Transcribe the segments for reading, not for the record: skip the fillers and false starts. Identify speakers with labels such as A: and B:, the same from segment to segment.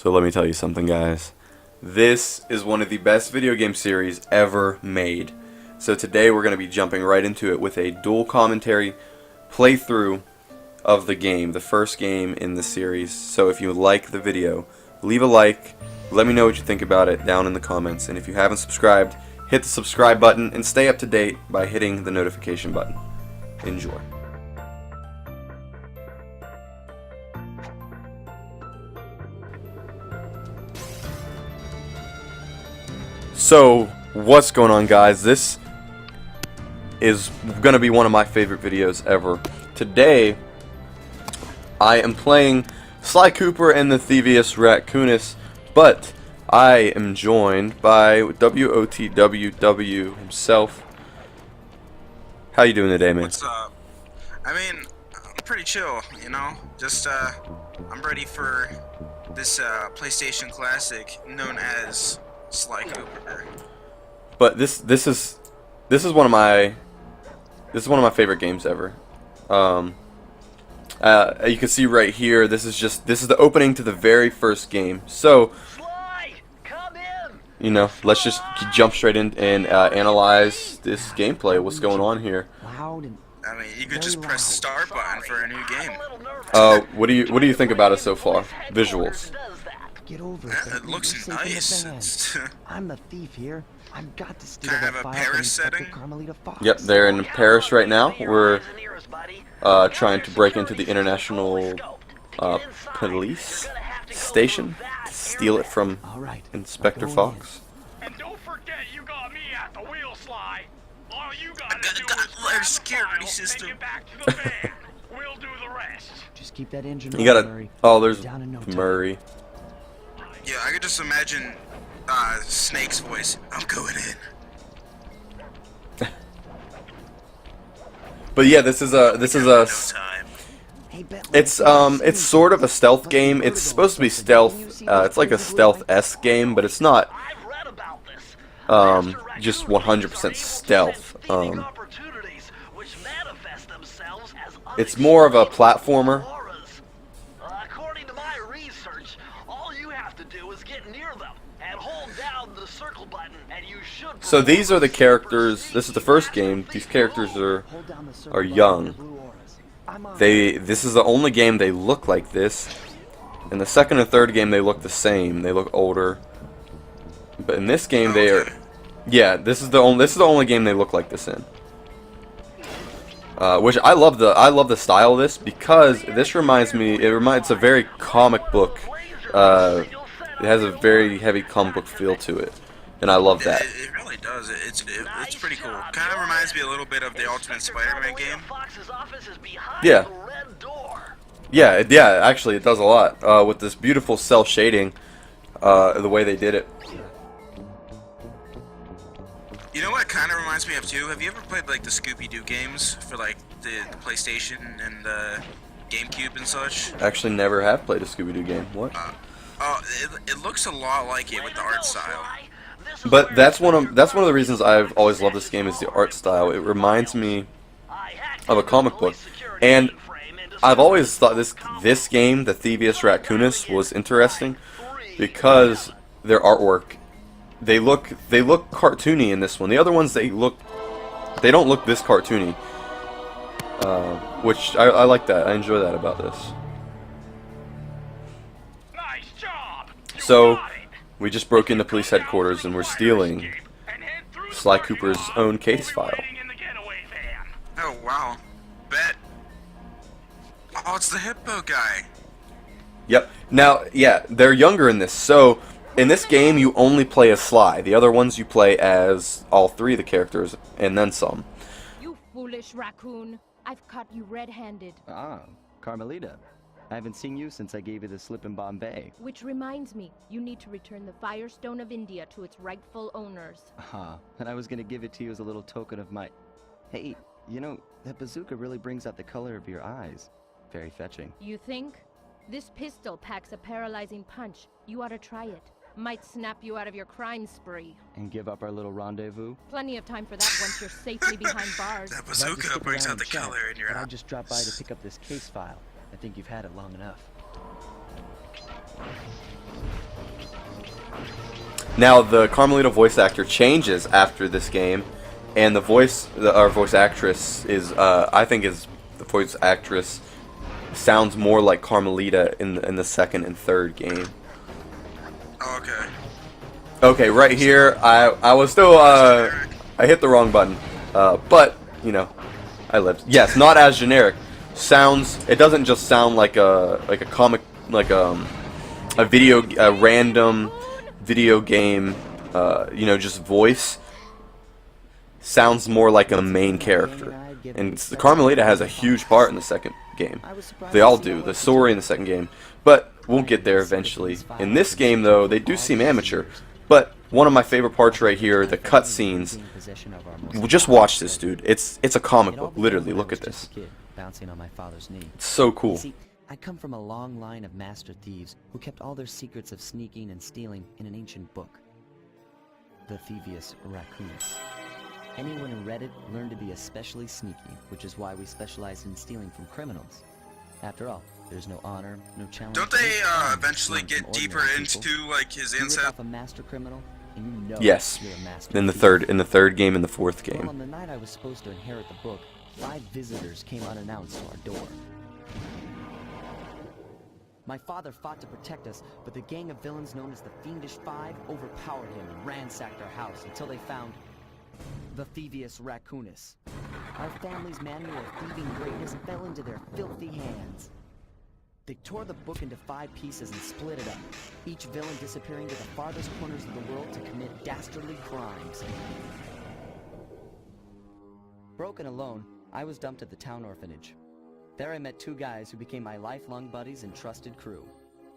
A: So let me tell you something, guys. This is one of the best video game series ever made. So today we're going to be jumping right into it with a dual commentary playthrough of the game, the first game in the series. So if you like the video, leave a like, let me know what you think about it down in the comments, and if you haven't subscribed, hit the subscribe button and stay up to date by hitting the notification button. Enjoy. So, what's going on, guys? This is going to be one of my favorite videos ever. Today, I am playing Sly Cooper and the Thievius Raccoonus, but I am joined by WOTWW himself. How you doing today, man?
B: What's up? I mean, I'm pretty chill, you know? Just, I'm ready for this, PlayStation classic known as Sly Cooper.
A: But this is one of my favorite games ever. You can see right here, this is the opening to the very first game. So,
C: Sly, come in.
A: you know, let's just jump straight in and analyze this gameplay. What's going on here?
C: Loud and
B: I mean, you could just press the start button for a new game.
A: What do you think about it so far? Visuals.
C: get over it.
B: It looks nice. It's
C: I'm the thief here. I've got to steal
B: Kind
C: that
B: of a
C: file
B: Paris
C: from Inspector
B: setting?
C: Carmelita Fox.
A: Yep, they're in Paris right now. We're trying to break into the international police station to steal it from
C: All right.
A: Inspector Fox.
D: And don't forget you got me at the wheel, Sly. All you
B: I
D: gotta do
B: got
D: is
B: their
D: grab
B: security
D: the file,
B: system.
D: take it back to the van. We'll do the rest.
C: Just keep that engine
A: You
C: running,
A: gotta.
C: Murray.
A: Oh, there's
C: Down in no time.
A: Murray.
B: Yeah, I could just imagine Snake's voice. I'm going in.
A: But yeah, this is a
B: No time.
C: Hey, Bentley,
A: it's sort of a stealth game. It's supposed to be stealth. It's like a stealth-esque game, but it's not
D: I've read about this.
A: just 100% stealth.
D: Opportunities which manifest themselves as
A: It's more of a platformer.
D: According to my research, all you have to do is get near them and hold down the circle button, and you should.
A: So these are the characters. This is the first game. These characters are young. This is the only game they look like this. In the second and third game, they look the same. They look older. But in this game, they are. Yeah, this is the only game they look like this in. Which I love the style of this, because this reminds me. It's a very comic book. It has a very heavy comic book feel to it, and I love that.
B: It really does. It's pretty cool. Kind of reminds me a little bit of the Ultimate Spider-Man game.
A: Yeah. Yeah, actually, it does a lot with this beautiful cell shading. The way they did it.
B: You know what kind of reminds me of too? Have you ever played like the Scooby-Doo games for like the PlayStation and the GameCube and such?
A: Actually, never have played a Scooby-Doo game. What?
B: It looks a lot like it with the art style.
A: But that's one of the reasons I've always loved this game, is the art style. It reminds me of a comic book, and I've always thought this game, the Thievius Raccoonus, was interesting because their artwork, they look cartoony in this one. The other ones, they don't look this cartoony, which I like that. I enjoy that about this.
D: Nice job.
A: So we just broke into police headquarters and we're stealing Sly Cooper's own case file.
B: Oh wow, bet. Oh, it's the hippo guy.
A: Yep. Now, yeah, they're younger in this. So, in this game, you only play as Sly. The other ones you play as all three of the characters, and then some.
E: You foolish raccoon. I've caught you red-handed.
F: Ah, Carmelita. I haven't seen you since I gave you the slip in Bombay.
E: Which reminds me, you need to return the Firestone of India to its rightful owners.
F: Ah, and I was gonna give it to you as a little token of my... Hey, you know, that bazooka really brings out the color of your eyes. Very fetching.
E: You think? This pistol packs a paralyzing punch. You ought to try it. Might snap you out of your crime spree.
F: And give up our little rendezvous?
E: Plenty of time for that once you're safely behind bars.
B: That
F: I'd like to
B: bazooka
F: stick
B: brings
F: around
B: out the
F: and chat,
B: color in your
F: but I
B: eye.
F: just dropped by to pick up this case file. I think you've had it long enough.
A: Now the Carmelita voice actor changes after this game, and our voice actress is I think the voice actress sounds more like Carmelita in the second and third game.
B: Oh, okay.
A: Okay, right here I was still I hit the wrong button, but you know I lived. Yes, not as generic. It doesn't just sound like a comic, like a random video game, you know, just voice. Sounds more like a main character. And Carmelita has a huge part in the second game. They all do, the story in the second game. But we'll get there eventually. In this game, though, they do seem amateur. But one of my favorite parts right here, the cutscenes. Just watch this, dude. It's a comic book, literally. Look at this.
F: Bouncing on my father's knee.
A: It's so cool.
F: See, I come from a long line of master thieves who kept all their secrets of sneaking and stealing in an ancient book. The Thievius Raccoonus. Anyone who read it learned to be especially sneaky, which is why we specialize in stealing from criminals. After all, there's no honor, no challenge.
B: Don't they eventually get deeper into like his incest?
F: A master criminal, and you know
A: Yes.
F: you're a master
A: In the
F: thief.
A: third game and the fourth
F: Well,
A: game.
F: on the night I was supposed to inherit the book, 5 visitors came unannounced to our door. My father fought to protect us, but the gang of villains known as the Fiendish Five overpowered him and ransacked our house until they found the Thievius Raccoonus. Our family's manual of thieving greatness fell into their filthy hands. They tore the book into 5 pieces and split it up, each villain disappearing to the farthest corners of the world to commit dastardly crimes. Broken alone, I was dumped at the town orphanage. There I met 2 guys who became my lifelong buddies and trusted crew.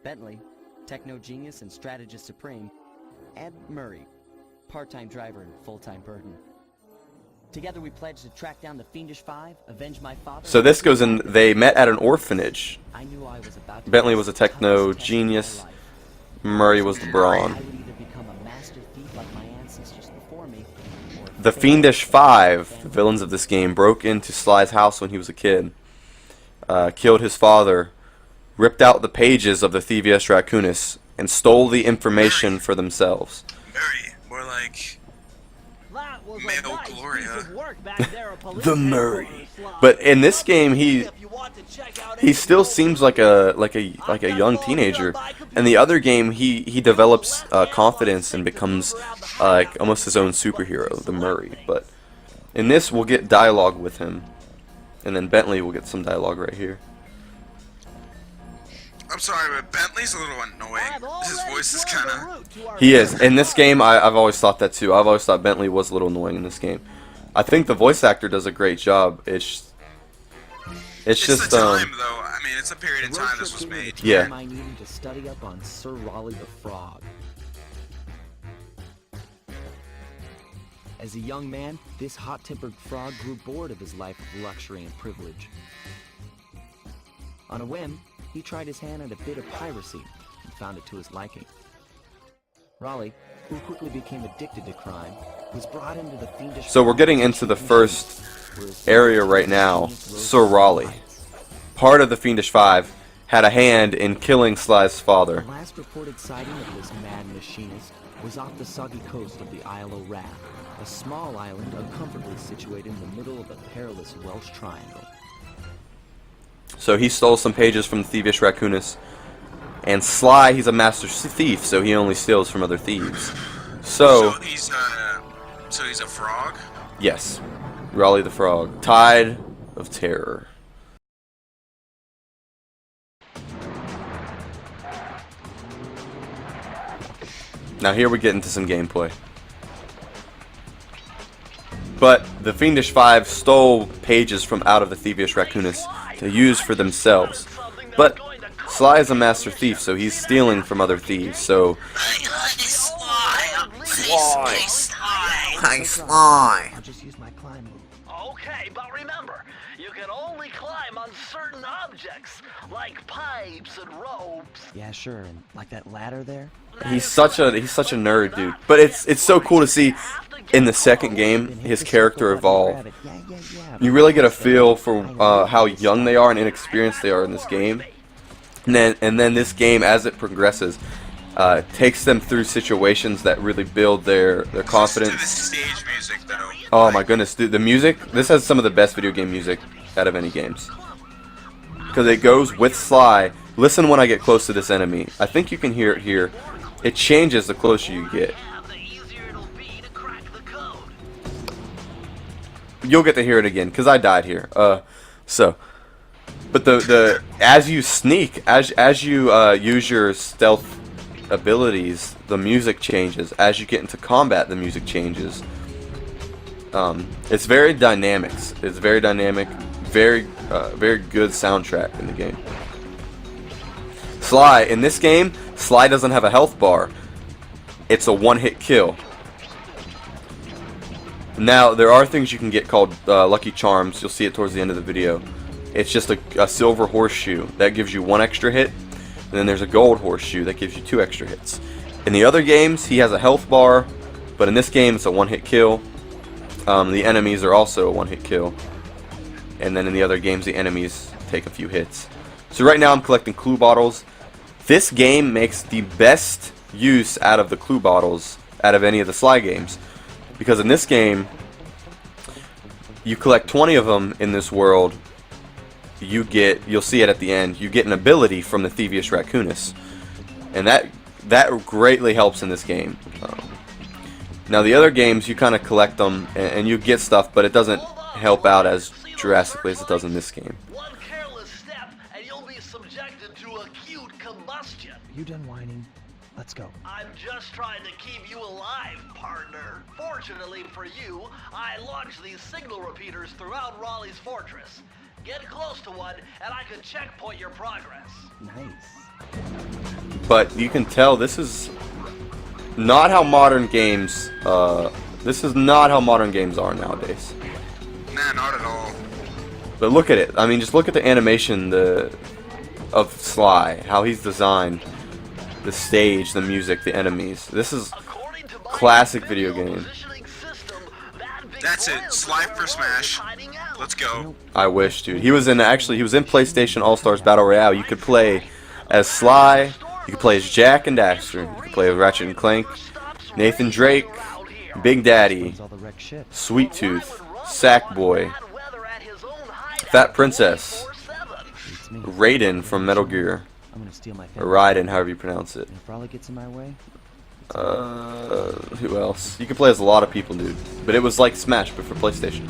F: Bentley, techno genius and strategist supreme, and Murray, part-time driver and full-time burden. Together we pledged to track down the Fiendish Five, avenge my father...
A: So this goes in, they met at an orphanage.
F: I knew I was about to
A: Bentley was a techno genius, Murray was the brawn.
F: I would either become a master thief like my ancestors before me, or
A: The Fiendish Five, the villains of this game, broke into Sly's house when he was a kid. Killed his father, ripped out the pages of the Thievius Raccoonus, and stole the information for themselves.
B: Murray, more like
D: That was a
B: Male
D: nice
B: Gloria.
D: piece of work back there, a police
A: The Murray.
D: headquarters,
A: But in this game,
D: If you want to check out
A: he
D: any
A: still
D: old-
A: seems like a young teenager. In the other game, he develops confidence and becomes like almost his own superhero, the Murray. But in this, we'll get dialogue with him, and then Bentley will get some dialogue right here.
B: I'm sorry, but Bentley's a little annoying. His voice is kind of...
A: He is. In this game, I've always thought that too. I've always thought Bentley was a little annoying in this game. I think the voice actor does a great job. It's just
B: the time, though. I mean, it's a period of time this was made.
A: Yeah.
F: I needed to study up on Sir Raleigh the Frog. As a young man, this hot-tempered frog grew bored of his life of luxury and privilege. On a whim, he tried his hand at a bit of piracy and found it to his liking. Raleigh, who quickly became addicted to crime, was brought into the Fiendish...
A: So we're getting into the first area right now. Sir Raleigh, part of the Fiendish Five, had a hand in killing Sly's father.
F: The last reported sighting of this mad machinist was off the soggy coast of the Isle of Wrath, a small island uncomfortably situated in the middle of a perilous Welsh triangle.
A: So he stole some pages from the Thievius Raccoonus. And Sly, he's a master thief, so he only steals from other thieves. So
B: he's a frog?
A: yes, Raleigh the Frog. Tide of Terror. Now here we get into some gameplay. But the Fiendish Five stole pages from out of the Thievius Raccoonus to use for themselves. But Sly is a master thief, so he's stealing from other thieves, so...
C: I'll just use my climb move.
D: Okay, but remember, you can only climb on certain objects, like pipes and ropes.
F: Yeah, sure, and like that ladder there?
A: He's such a nerd, dude. But it's so cool to see in the second game his character evolve. You really get a feel for how young they are and inexperienced they are in this game. And then this game, as it progresses, takes them through situations that really build their confidence.
B: Listen to the stage music, though.
A: Oh my goodness, dude, the music, this has some of the best video game music out of any games. Because it goes with Sly. Listen when I get close to this enemy. I think you can hear it here. It changes the closer you get. You'll get to hear it again, because I died here. But the as you sneak, as you use your stealth abilities, the music changes. As you get into combat, the music changes. It's very dynamic. It's very dynamic. Very good soundtrack in the game. Sly, in this game, Sly doesn't have a health bar. It's a one-hit kill. Now, there are things you can get called Lucky Charms. You'll see it towards the end of the video. It's just a silver horseshoe. That gives you 1 extra hit. And then there's a gold horseshoe that gives you 2 extra hits. In the other games, he has a health bar. But in this game, it's a one-hit kill. The enemies are also a one-hit kill. And then in the other games, the enemies take a few hits. So right now, I'm collecting clue bottles. This game makes the best use out of the clue bottles out of any of the Sly games. Because in this game, you collect 20 of them in this world. You'll see it at the end, you get an ability from the Thievius Raccoonus. And that greatly helps in this game. Now the other games, you kind of collect them and you get stuff, but it doesn't help out as drastically as it does in this game.
D: One careless step and you'll be subjected to acute combustion.
C: You done whining? Let's go.
D: I'm just trying to keep you alive, partner. Fortunately for you, I launched these signal repeaters throughout Raleigh's fortress. Get close to one, and I can checkpoint your progress.
C: Nice.
A: But you can tell this is not how modern games. This is not how modern games are nowadays.
B: Nah, not at all.
A: But look at it. I mean, just look at the animation of Sly, how he's designed, the stage, the music, the enemies. This is classic video game.
B: That's it. Sly for Smash. Let's go.
A: I wish, dude. He was in PlayStation All-Stars Battle Royale. You could play as Sly, you could play as Jack and Daxter, you could play as Ratchet and Clank, Nathan Drake, Big Daddy, Sweet Tooth, Sackboy, Fat Princess, Raiden from Metal Gear,
F: I'm gonna steal my
A: or Raiden, however you pronounce it.
F: If Raleigh gets in my way,
A: Who else? You could play as a lot of people, dude. But it was like Smash, but for PlayStation.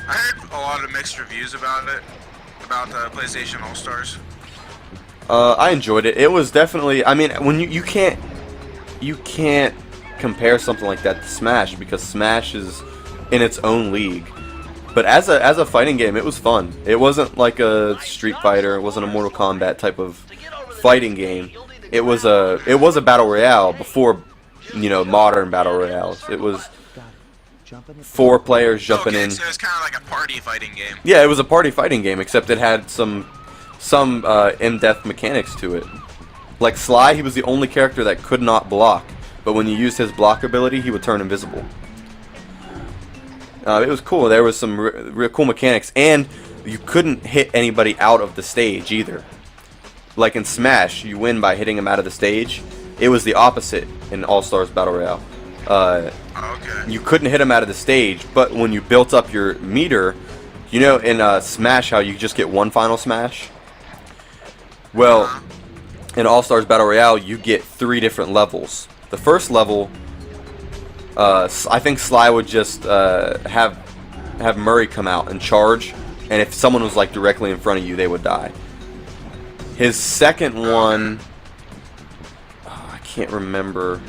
B: I heard a lot of mixed reviews about it, about PlayStation All Stars.
A: I enjoyed it. It was definitely. I mean, when you can't compare something like that to Smash because Smash is in its own league. But as a fighting game, it was fun. It wasn't like a Street Fighter. It wasn't a Mortal Kombat type of fighting game. It was a battle royale before, modern battle royales. It was 4 players jumping in.
B: So it's kind of like a party fighting game.
A: Yeah, it was a party fighting game, except it had some in-depth mechanics to it. Like Sly, he was the only character that could not block, but when you used his block ability, he would turn invisible. It was cool. There was some real cool mechanics, and you couldn't hit anybody out of the stage either. Like in Smash, you win by hitting them out of the stage. It was the opposite in All Stars Battle Royale.
B: Okay.
A: You couldn't hit them out of the stage, but when you built up your meter, in Smash how you just get one final smash? Well, in All Stars Battle Royale, you get 3 different levels. The first level, I think Sly would just have Murray come out and charge, and if someone was like directly in front of you, they would die. His second one, I can't remember,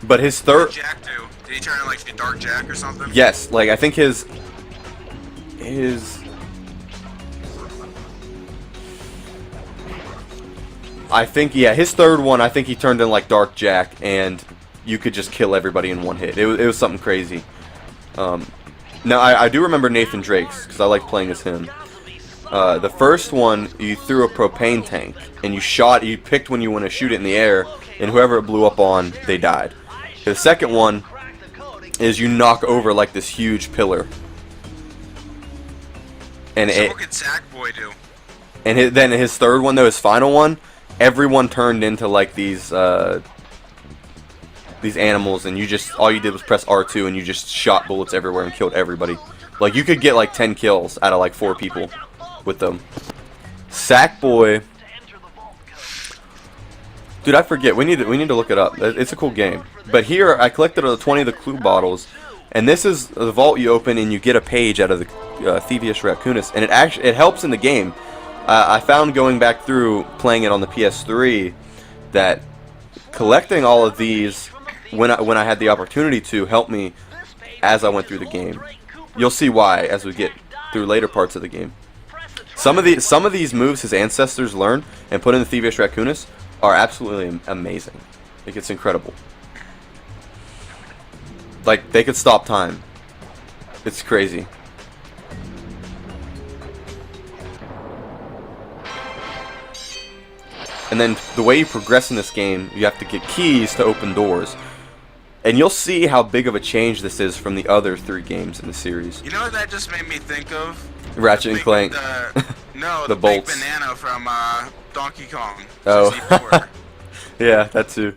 A: but his third.
B: What did Jack do? Did he turn like the Dark Jack or something?
A: Yes, like I think his. I think his third one. I think he turned in like Dark Jack, and you could just kill everybody in one hit. It was something crazy. Now I do remember Nathan Drake's because I like playing as him. The first one, you threw a propane tank and you picked when you want to shoot it in the air, and whoever it blew up on, they died. The second one is you knock over like this huge pillar, And
B: So what could Sackboy do?
A: and then his third one, though, his final one, everyone turned into like these animals, and all you did was press R2 and you just shot bullets everywhere and killed everybody. Like you could get like 10 kills out of like 4 people with them. Sackboy, dude, I forget. We need to look it up. It's a cool game. But here I collected 20 of the clue bottles, and this is the vault you open and you get a page out of the Thievius Raccoonus, and it helps in the game. I found going back through playing it on the PS3 that collecting all of these when I had the opportunity to help me as I went through the game. You'll see why as we get through later parts of the game. Some of these moves his ancestors learned and put in the Thievius Raccoonus are absolutely amazing. Like, it's incredible. Like, they could stop time. It's crazy. And then the way you progress in this game, you have to get keys to open doors. And you'll see how big of a change this is from the other 3 games in the series.
B: You know what that just made me think of?
A: Ratchet and Clank.
B: No,
A: The
B: the big
A: bolts.
B: banana from Donkey Kong.
A: Oh.
B: 64.
A: Yeah, that too.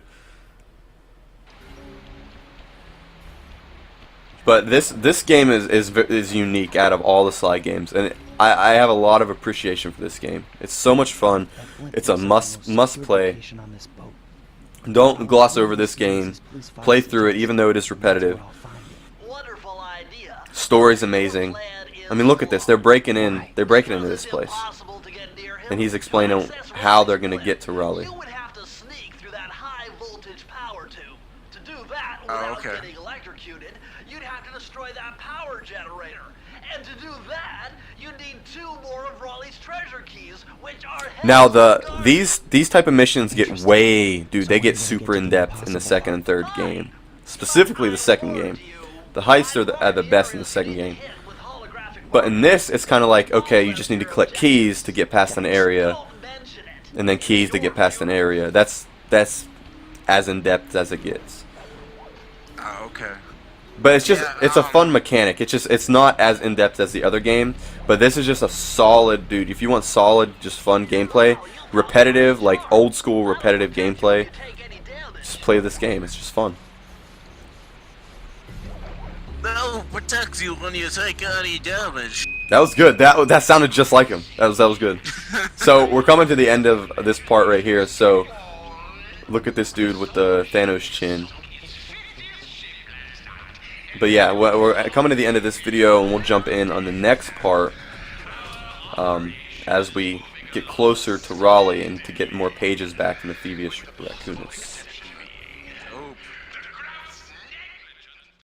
A: But this game is unique out of all the Sly games, and I have a lot of appreciation for this game. It's so much fun. It's a must play. Don't gloss over this game. Play through it, even though it is repetitive.
D: Wonderful idea.
A: Story's amazing. I mean, look at this. They're breaking into this place, and he's explaining how they're gonna get to Raleigh.
D: You would have to sneak through that high voltage power tube. To do that
B: Oh,
D: without
B: okay.
D: getting electrocuted, you'd have to destroy that power generator. And to do that, you'd need 2 more of Raleigh's treasure keys, which are
A: Now these type of missions get they get super in depth in the second and third game. Specifically the second game. The heists are the best in the second game. But in this, it's kind of like, okay, you just need to collect keys to get past an area, and then keys to get past an area. That's as in depth as it gets.
B: Oh, okay.
A: But it's just
B: Yeah,
A: it's a fun mechanic. It's not as in depth as the other game, but this is just a solid, dude. If you want solid, just fun gameplay, repetitive, like old school repetitive gameplay, just play this game. It's just fun.
B: No, protects you when you take any damage.
A: That was good. That sounded just like him. That was good. So we're coming to the end of this part right here. So look at this dude with the Thanos chin. But yeah, we're coming to the end of this video, and we'll jump in on the next part as we get closer to Raleigh and to get more pages back from the Thievius Raccoonus.